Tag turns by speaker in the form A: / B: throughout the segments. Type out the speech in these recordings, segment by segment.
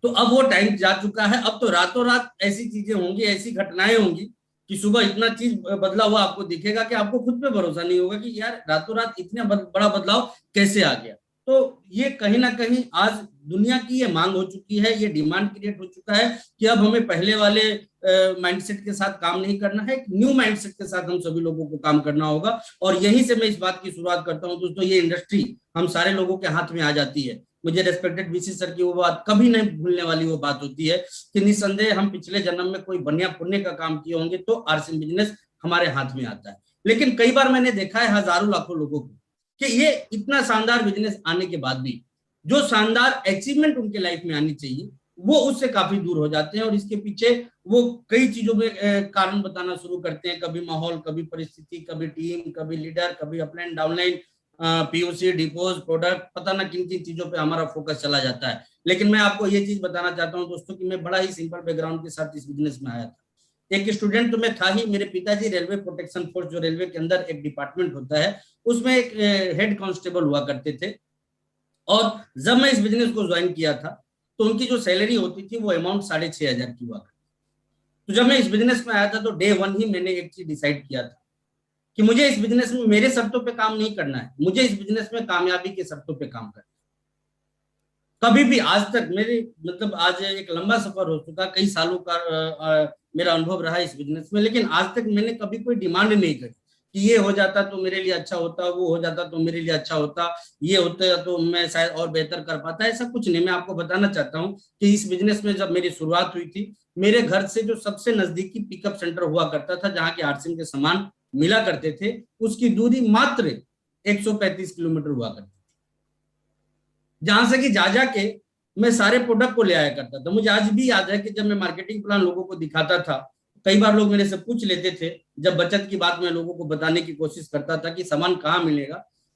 A: तो अब वो टाइम जा चुका है। अब तो रातों रात ऐसी चीजें होंगी, ऐसी घटनाएं होंगी कि सुबह इतना चीज बदला हुआ आपको दिखेगा कि आपको खुद पे भरोसा नहीं होगा कि यार रातों रात इतना बड़ा बदलाव कैसे आ गया। तो ये कहीं ना कहीं आज दुनिया की ये मांग हो चुकी है, ये डिमांड क्रिएट हो चुका है कि अब हमें पहले वाले माइंडसेट के साथ काम नहीं करना है, न्यू माइंडसेट के साथ हम सभी लोगों को काम करना होगा। और यहीं से मैं इस बात की शुरुआत करता हूं दोस्तों, ये इंडस्ट्री हम सारे लोगों के हाथ में आ जाती है। मुझे रेस्पेक्टेड वीसी सर की वो बात कभी नहीं भूलने वाली वो बात होती है कि निस्संदेह हम पिछले जन्म में कोई बनिया पुण्य का काम किए होंगे तो आरसीएम बिजनेस हमारे हाथ में आता है। लेकिन कई बार मैंने देखा है हजारों लाखों लोगों को कि ये इतना शानदार बिजनेस आने के बाद भी जो शानदार अचीवमेंट उनके लाइफ में आनी चाहिए वो उससे काफी दूर हो जाते हैं। और इसके पीछे वो कई चीजों में कारण बताना शुरू करते हैं, कभी माहौल, कभी परिस्थिति, कभी टीम, कभी लीडर, कभी upline downline, POC, depots, product, पता ना किन किन चीजों पे हमारा फोकस चला जाता है। लेकिन मैं आपको ये चीज बताना चाहता हूँ दोस्तों कि मैं बड़ा ही सिंपल बैकग्राउंड के साथ इस बिजनेस में आया था। एक स्टूडेंट तो मैं था ही, मेरे पिताजी रेलवे प्रोटेक्शन फोर्स, जो रेलवे के अंदर एक डिपार्टमेंट होता है, उसमें एक हेड कांस्टेबल हुआ करते थे। और जब मैं इस बिजनेस को ज्वाइन किया था तो उनकी जो सैलरी होती थी वो अमाउंट 6,500 की हुआ करती। तो जब मैं इस बिजनेस में आया था तो डे वन ही मैंने एक चीज डिसाइड किया था कि मुझे इस बिजनेस में मेरे शर्तों पे काम नहीं करना है, मुझे इस बिजनेस में कामयाबी के शर्तों पे काम करना है। कभी भी आज तक मेरे मतलब आज एक लंबा सफर हो चुका, कई सालों का मेरा अनुभव रहा इस बिजनेस में, लेकिन आज तक मैंने कभी कोई डिमांड नहीं करी कि ये हो जाता तो मेरे लिए अच्छा होता, वो हो जाता तो मेरे लिए अच्छा होता, ये होता तो मैं शायद और बेहतर कर पाता। ऐसा कुछ नहीं। मैं आपको बताना चाहता हूँ कि इस बिजनेस में जब मेरी शुरुआत हुई थी, मेरे घर से जो सबसे नजदीकी पिकअप सेंटर हुआ करता था जहां के आरसीएम के सामान मिला करते थे, उसकी दूरी मात्र 135 किलोमीटर हुआ करती थी। जहां से कि जा जाके मैं सारे प्रोडक्ट को ले आया करता था। मुझे आज भी याद है कि जब मैं मार्केटिंग प्लान लोगों को दिखाता था, कई बार लोग मेरे से पूछ लेते थे, जब बचत की बात मैं लोगों को बताने की कोशिश करता था कि सामान कहाँ मिलेगा,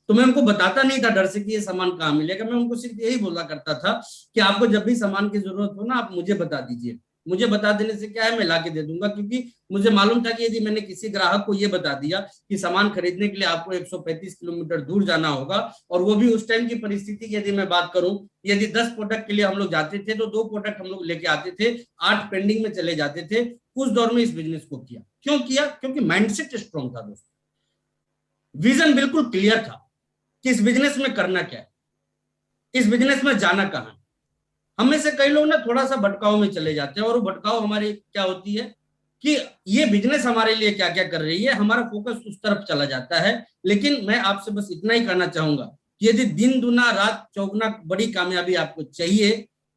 A: तो मैं उनको बताता नहीं था डर से कि ये सामान कहाँ मिलेगा। मैं उनको सिर्फ यही बोला करता था कि आपको जब भी सामान की जरूरत हो ना, आप मुझे बता दीजिए, मुझे बता देने से क्या है, मैं ला के दे दूंगा। क्योंकि मुझे मालूम था कि यदि मैंने किसी ग्राहक को ये बता दिया कि सामान खरीदने के लिए आपको 135 किलोमीटर दूर जाना होगा, और वो भी उस टाइम की परिस्थिति की यदि मैं बात करूं, यदि 10 प्रोडक्ट के लिए हम लोग जाते थे तो 2 प्रोडक्ट हम लोग लेके आते थे, 8 पेंडिंग में चले जाते थे। उस दौर में इस बिजनेस को किया। क्यों किया? क्योंकि माइंडसेट स्ट्रॉन्ग था दोस्तों, विजन बिल्कुल क्लियर था कि इस बिजनेस में करना क्या है, इस बिजनेस में जाना कहां है। हम में से कई लोग ना थोड़ा सा भटकाव में चले जाते हैं, और वो भटकाव हमारी क्या होती है कि ये बिजनेस हमारे लिए क्या क्या कर रही है, हमारा फोकस उस तरफ चला जाता है। लेकिन मैं आपसे बस इतना ही कहना चाहूंगा कि यदि दिन दुना रात चौगुना बड़ी कामयाबी आपको चाहिए,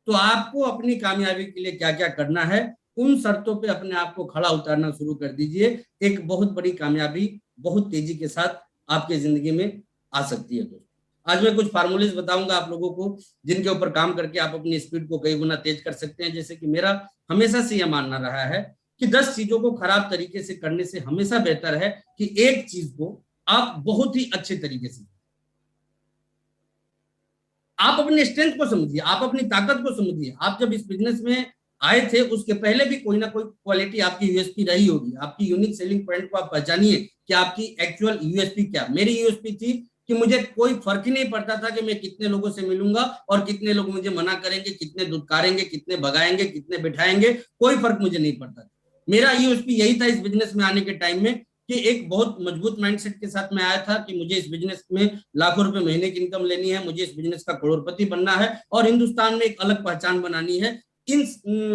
A: तो आपको अपनी कामयाबी के लिए क्या क्या करना है, उन शर्तों पे अपने आप को खड़ा उतारना शुरू कर दीजिए। एक बहुत बड़ी कामयाबी बहुत तेजी के साथ आपके जिंदगी में आ सकती है दोस्तों। आज मैं कुछ फार्मूलेज बताऊंगा आप लोगों को, जिनके ऊपर काम करके आप अपनी स्पीड को कई गुना तेज कर सकते हैं। जैसे कि मेरा हमेशा से यह मानना रहा है कि 10 चीजों को खराब तरीके से करने से हमेशा बेहतर है कि एक चीज को आप बहुत ही अच्छे तरीके से, आप अपने स्ट्रेंथ को समझिए, आप अपनी ताकत को समझिए। आप जब इस बिजनेस में आए थे उसके पहले भी कोई ना कोई क्वालिटी आपकी यूएसपी रही होगी, आपकी यूनिक सेलिंग पॉइंट को आप पहचानिए कि आपकी एक्चुअल यूएसपी क्या। मेरी यूएसपी थी कि मुझे कोई फर्क ही नहीं पड़ता था कि मैं कितने लोगों से मिलूंगा और कितने लोग मुझे मना करेंगे, कितने दुत्कारेंगे, कितने भगाएंगे, कितने बिठाएंगे, कोई फर्क मुझे नहीं पड़ता था। मेरा यूएसपी यही था इस बिजनेस में आने के टाइम में कि एक बहुत मजबूत माइंडसेट के साथ मैं आया था कि मुझे इस बिजनेस में लाखों रुपए महीने की इनकम लेनी है, मुझे इस बिजनेस का करोड़पति बनना है और हिंदुस्तान में एक अलग पहचान बनानी है। इन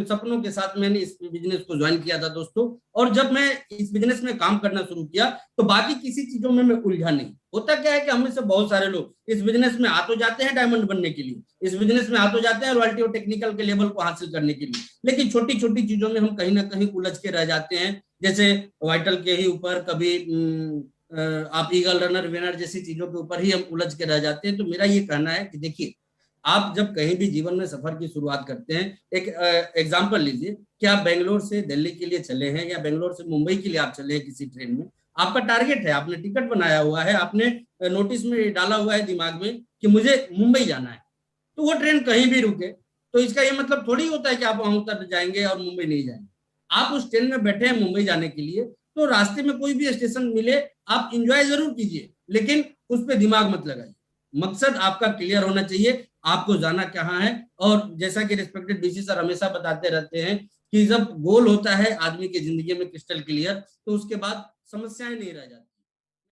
A: सपनों के साथ मैंने इस बिजनेस को ज्वाइन किया था दोस्तों। और जब मैं इस बिजनेस में काम करना शुरू किया तो बाकी किसी चीजों में मैं उलझा नहीं। होता क्या है कि हमें से बहुत सारे लोग इस बिजनेस में आ तो जाते हैं डायमंड बनने के लिए, इस बिजनेस में आ तो जाते हैं रॉयल्टी और टेक्निकल के लेवल को हासिल करने के लिए, लेकिन छोटी छोटी चीजों में हम कहीं ना कहीं उलझ के रह जाते हैं। जैसे वाइटल के ही ऊपर कभी आप ईगल रनर विनर जैसी चीजों के ऊपर ही हम उलझ के रह जाते हैं। तो मेरा ये कहना है कि देखिए, आप जब कहीं भी जीवन में सफर की शुरुआत करते हैं, एक एग्जांपल लीजिए कि आप बेंगलोर से दिल्ली के लिए चले हैं या बेंगलोर से मुंबई के लिए आप चले हैं किसी ट्रेन में, आपका टारगेट है, आपने टिकट बनाया हुआ है, आपने नोटिस में डाला हुआ है दिमाग में कि मुझे मुंबई जाना है, तो वो ट्रेन कहीं भी रुके तो इसका ये मतलब थोड़ी होता है कि आप वहां उतर जाएंगे और मुंबई नहीं जाएंगे। आप उस ट्रेन में बैठे हैं मुंबई जाने के लिए, तो रास्ते में कोई भी स्टेशन मिले आप इंजॉय जरूर कीजिए, लेकिन उस पर दिमाग मत लगाइए। मकसद आपका क्लियर होना चाहिए आपको जाना कहाँ है। और जैसा कि रिस्पेक्टेड डीसी सर हमेशा बताते रहते हैं कि जब गोल होता है आदमी की जिंदगी में क्रिस्टल क्लियर, तो उसके बाद समस्याएं नहीं रह जाती।